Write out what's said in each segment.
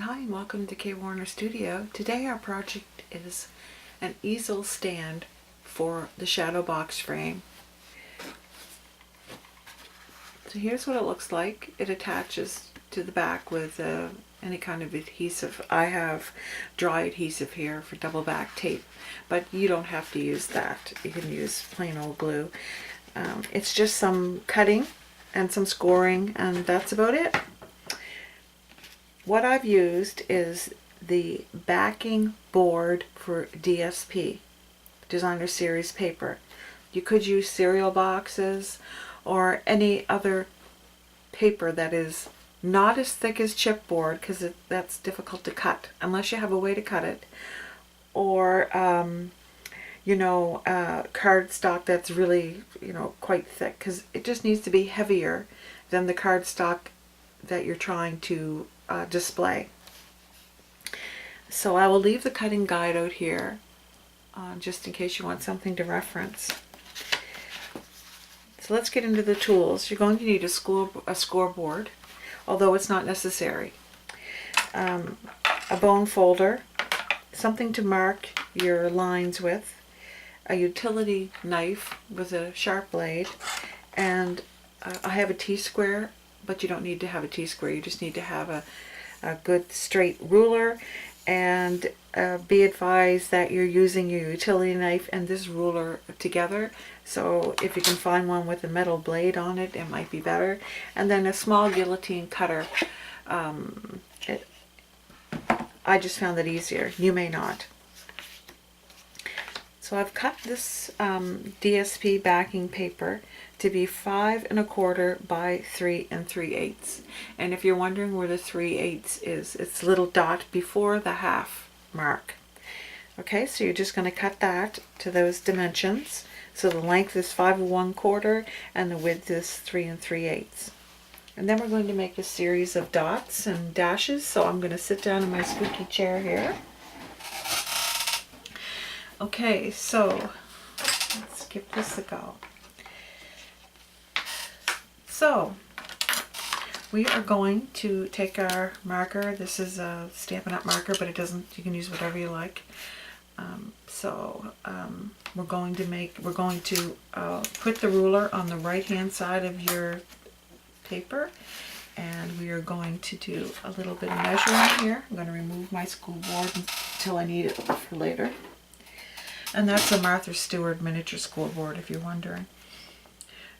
Hi and welcome to K Warner Studio. Today our project is an easel stand for the shadow box frame. So here's what it looks like. It attaches to the back with any kind of adhesive. I have dry adhesive here for double back tape, but you don't have to use that. You can use plain old glue. It's just some cutting and some scoring, and that's about it. What I've used is the backing board for DSP, Designer Series paper. You could use cereal boxes or any other paper that is not as thick as chipboard, because that's difficult to cut unless you have a way to cut it, or cardstock that's really quite thick, because it just needs to be heavier than the cardstock that you're trying to display. So I will leave the cutting guide out here just in case you want something to reference. So let's get into the tools. You're going to need a scoreboard, although it's not necessary. A bone folder, something to mark your lines with, a utility knife with a sharp blade, and I have a T-square, but you don't need to have a T-square. You just need to have a good straight ruler, and be advised that you're using your utility knife and this ruler together. So if you can find one with a metal blade on it, it might be better. And then a small guillotine cutter. I just found it easier. You may not. So I've cut this DSP backing paper to be 5 1/4 by 3 3/8. And if you're wondering where the 3/8 is, it's a little dot before the half mark. Okay, so you're just going to cut that to those dimensions. So the length is 5 1/4 and the width is 3 3/8. And then we're going to make a series of dots and dashes. So I'm going to sit down in my squeaky chair here. Okay, so let's give this a go. So we are going to take our marker. This is a Stampin' Up marker, but it doesn't, you can use whatever you like. We're going to put the ruler on the right hand side of your paper, and we are going to do a little bit of measuring here. I'm going to remove my school board until I need it for later. And that's a Martha Stewart miniature school board, if you're wondering.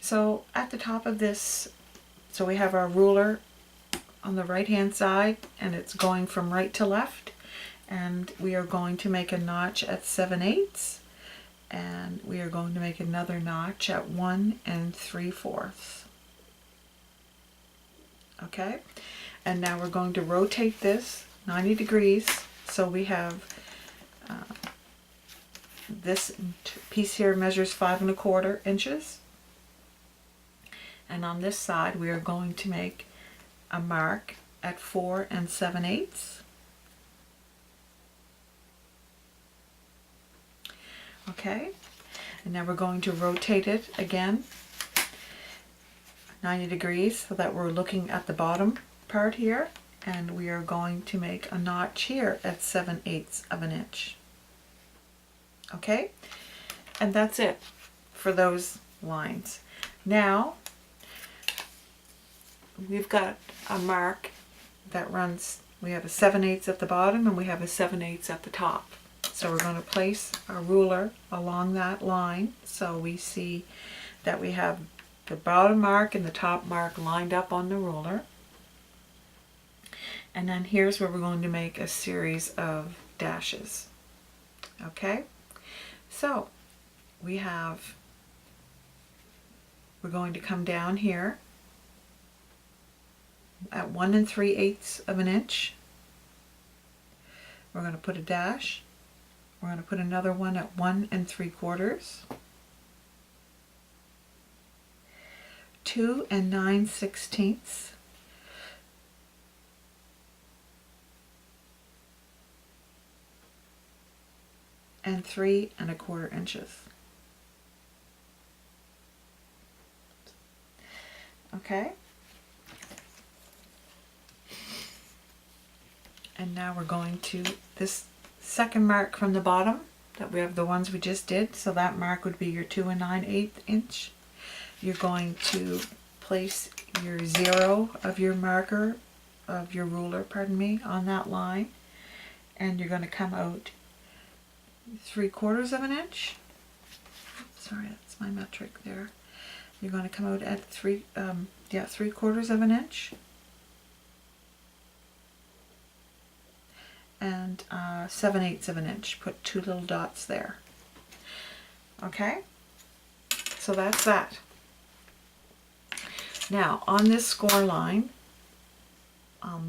So at the top of this, so we have our ruler on the right hand side, and it's going from right to left, and we are going to make a notch at 7/8, and we are going to make another notch at 1 3/4. Okay, and now we're going to rotate this 90 degrees, so we have this piece here measures 5 1/4 inches, and on this side we are going to make a mark at 4 7/8. Okay, and now we're going to rotate it again 90 degrees so that we're looking at the bottom part here, and we are going to make a notch here at 7/8 of an inch. Okay, and that's it for those lines. Now we've got a mark that runs, we have a 7/8 at the bottom and we have a 7/8 at the top. So we're going to place our ruler along that line so we see that we have the bottom mark and the top mark lined up on the ruler. And then here's where we're going to make a series of dashes. Okay, so we're going to come down here at 1 3/8 of an inch. We're going to put a dash. We're going to put another one at 1 3/4. 2 9/16. And 3 1/4 inches. Okay. And now we're going to this second mark from the bottom, that we have the ones we just did, so that mark would be your 2 9/8 inch. You're going to place your 0 of your marker, of your ruler, pardon me, on that line, and you're going to come out 3/4 of an inch. Sorry, that's my metric there. You're going to come out at 3/4 of an inch. And 7/8 of an inch. Put 2 little dots there. Okay, so that's that. Now on this score line,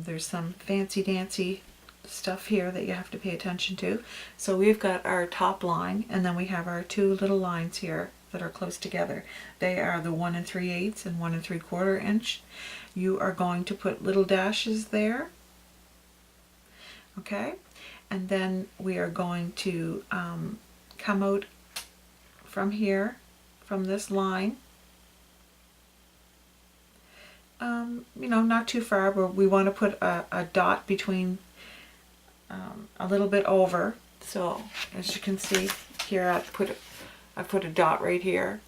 there's some fancy dancy stuff here that you have to pay attention to. So we've got our top line, and then we have our 2 little lines here that are close together. They are the 1 3/8 and 1 3/4 inch. You are going to put little dashes there. Okay, and then we are going to come out from here, from this line, you know, not too far, but we want to put a dot between, a little bit over. So as you can see here, I put a dot right here,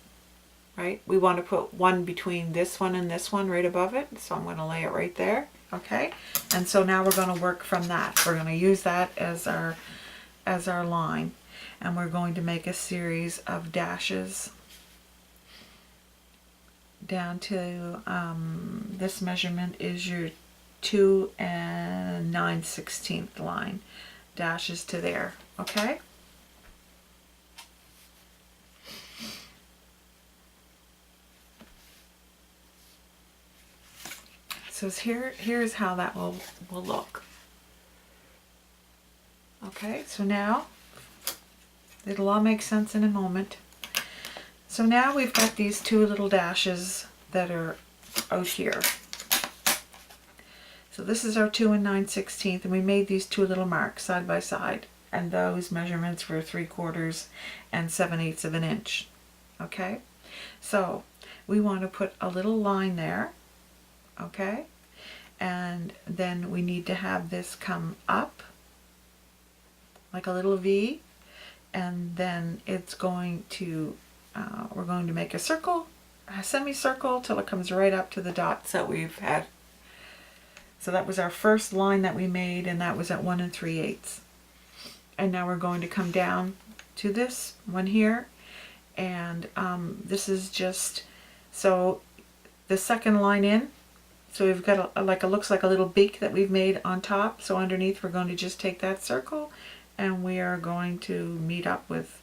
right? We want to put one between this one and this one right above it, so I'm going to lay it right there. Okay, and so now we're going to work from that. We're going to use that as our line, and we're going to make a series of dashes down to this measurement is your 2 9/16 line, dashes to there. Okay. So here's how that will look. Okay, so now it'll all make sense in a moment. So now we've got these 2 little dashes that are out here. So this is our 2 9/16, and we made these 2 little marks side by side, and those measurements were 3/4 and 7/8 of an inch. Okay, so we want to put a little line there. Okay, and then we need to have this come up like a little V, and then it's going to we're going to make a circle, a semicircle, till it comes right up to the dots that we've had. So that was our first line that we made, and that was at 1 3/8. And now we're going to come down to this one here, and this is just, so the second line in, so we've got it looks like a little beak that we've made on top. So underneath we're going to just take that circle, and we are going to meet up with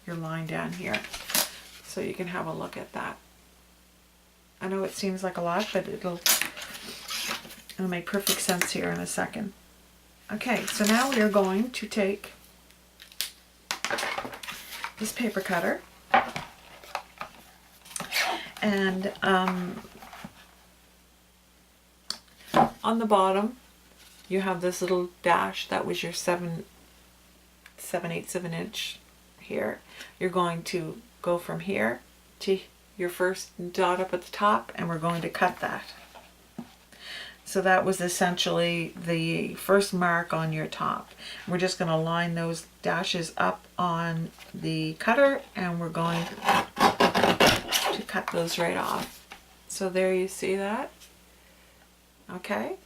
your line down here. So you can have a look at that. I know it seems like a lot, but it'll make perfect sense here in a second. Okay, so now we are going to take this paper cutter, and on the bottom you have this little dash that was your 7/8 of an inch here. You're going to go from here to your first dot up at the top, and we're going to cut that. So that was essentially the first mark on your top. We're just going to line those dashes up on the cutter, and we're going to cut those right off. So there you see that. Okay,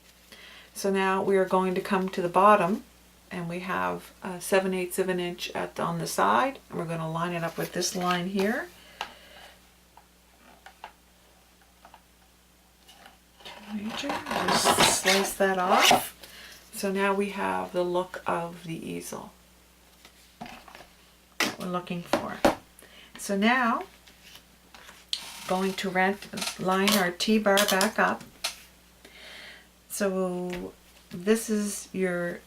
so now we are going to come to the bottom, and we have 7/8 of an inch on the side, and we're going to line it up with this line here. Just slice that off. So now we have the look of the easel that we're looking for. So now going to line our T-bar back up. So this is your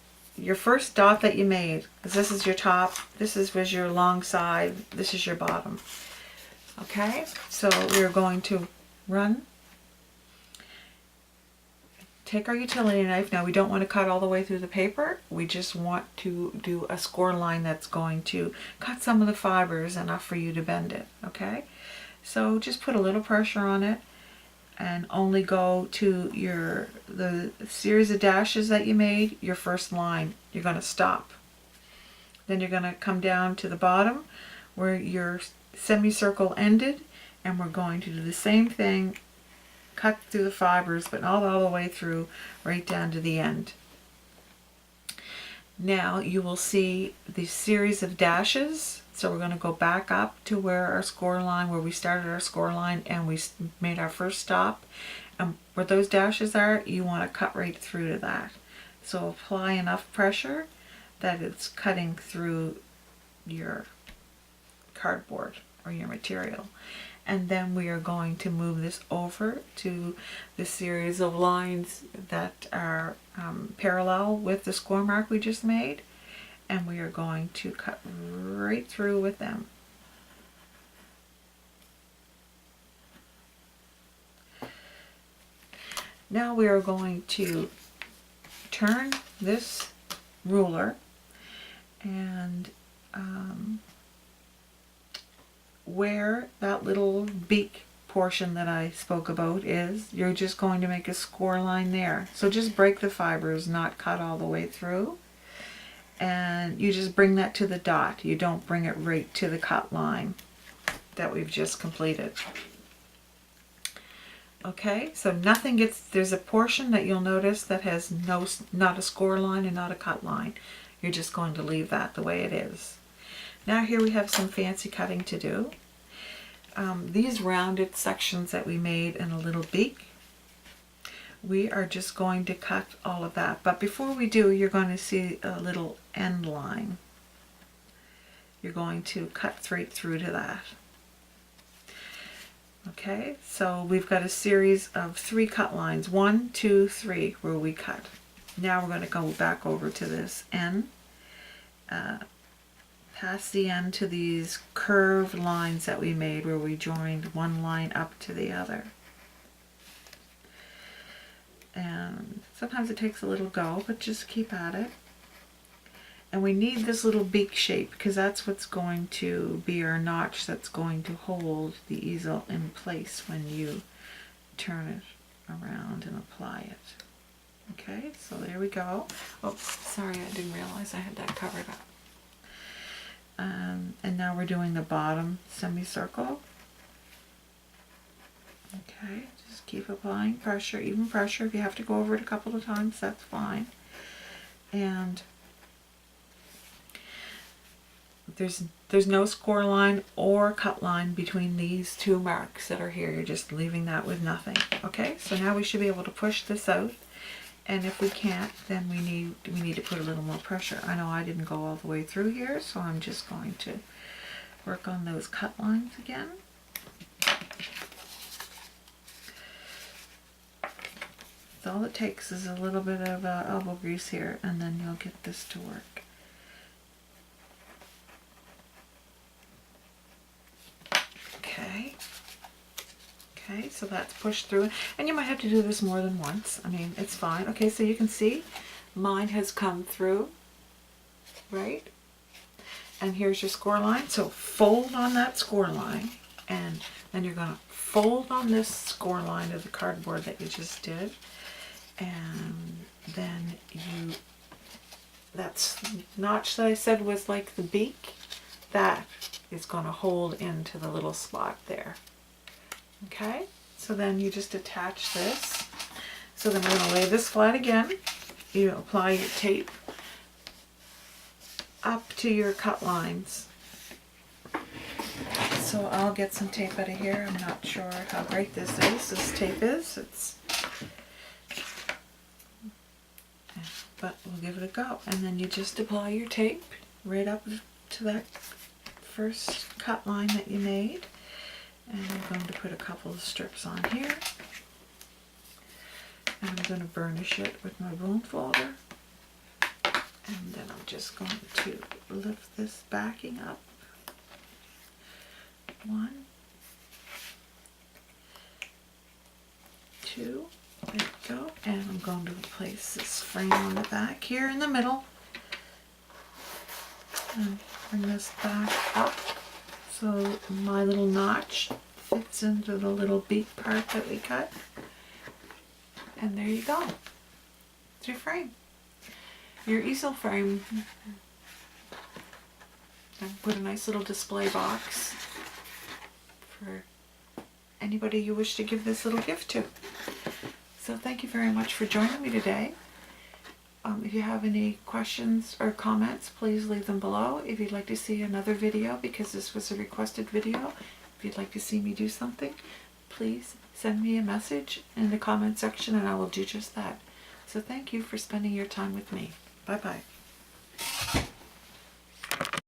first dot that you made, because this is your top, was your long side, this is your bottom. Okay, so we're going to take our utility knife. Now we don't want to cut all the way through the paper, we just want to do a score line that's going to cut some of the fibers enough for you to bend it. Okay, so just put a little pressure on it, and only go to the series of dashes that you made, your first line. You're going to stop. Then you're going to come down to the bottom where your semicircle ended, and we're going to do the same thing, cut through the fibers, but not all the way through, right down to the end. Now you will see the series of dashes. So we're going to go back up to where our score line, where we started our score line and we made our first stop. And where those dashes are, you want to cut right through to that. So apply enough pressure that it's cutting through your cardboard or your material. And then we are going to move this over to the series of lines that are parallel with the score mark we just made. And we are going to cut right through with them. Now we are going to turn this ruler, and where that little beak portion that I spoke about is, you're just going to make a score line there. So just break the fibers, not cut all the way through. And you just bring that to the dot. You don't bring it right to the cut line that we've just completed. Okay, so nothing gets, there's a portion that you'll notice that has not a score line and not a cut line. You're just going to leave that the way it is. Now here we have some fancy cutting to do. These rounded sections that we made in a little beak, we are just going to cut all of that. But before we do, you're going to see a little end line. You're going to cut straight through to that. Okay, so we've got a series of 3 cut lines, 1, 2, 3, where we cut. Now we're going to go back over to this end, past the end to these curved lines that we made where we joined one line up to the other. And sometimes it takes a little go, but just keep at it. And we need this little beak shape because that's what's going to be our notch that's going to hold the easel in place when you turn it around and apply it. Okay, so there we go. Oh, sorry, I didn't realize I had that covered up. And now we're doing the bottom semicircle. Okay, just keep applying pressure, even pressure. If you have to go over it a couple of times, that's fine. And there's no score line or cut line between these 2 marks that are here. You're just leaving that with nothing. Okay, so now we should be able to push this out. And if we can't, then we need to put a little more pressure. I know I didn't go all the way through here, so I'm just going to work on those cut lines again. So all it takes is a little bit of elbow grease here, and then you'll get this to work. Okay. Okay, so that's pushed through. And you might have to do this more than once. I mean, it's fine. Okay, so you can see mine has come through, right? And here's your score line. So fold on that score line, and then you're going to fold on this score line of the cardboard that you just did. And then that notch that I said was like the beak, that is going to hold into the little slot there. Okay, so then you just attach this. So then we're going to lay this flat again. You apply your tape up to your cut lines. So I'll get some tape out of here. I'm not sure how great this is. This tape is. But we'll give it a go. And then you just apply your tape right up to that first cut line that you made. And I'm going to put a couple of strips on here. And I'm going to burnish it with my bone folder. And then I'm just going to lift this backing up. 1, 2, there we go. And I'm going to place this frame on the back here in the middle. And bring this back up so my little notch fits into the little beak part that we cut. And there you go. It's your frame. Your easel frame. And put a nice little display box for anybody you wish to give this little gift to. So thank you very much for joining me today. If you have any questions or comments, please leave them below. If you'd like to see another video, because this was a requested video, if you'd like to see me do something, please send me a message in the comment section and I will do just that. So thank you for spending your time with me. Bye-bye.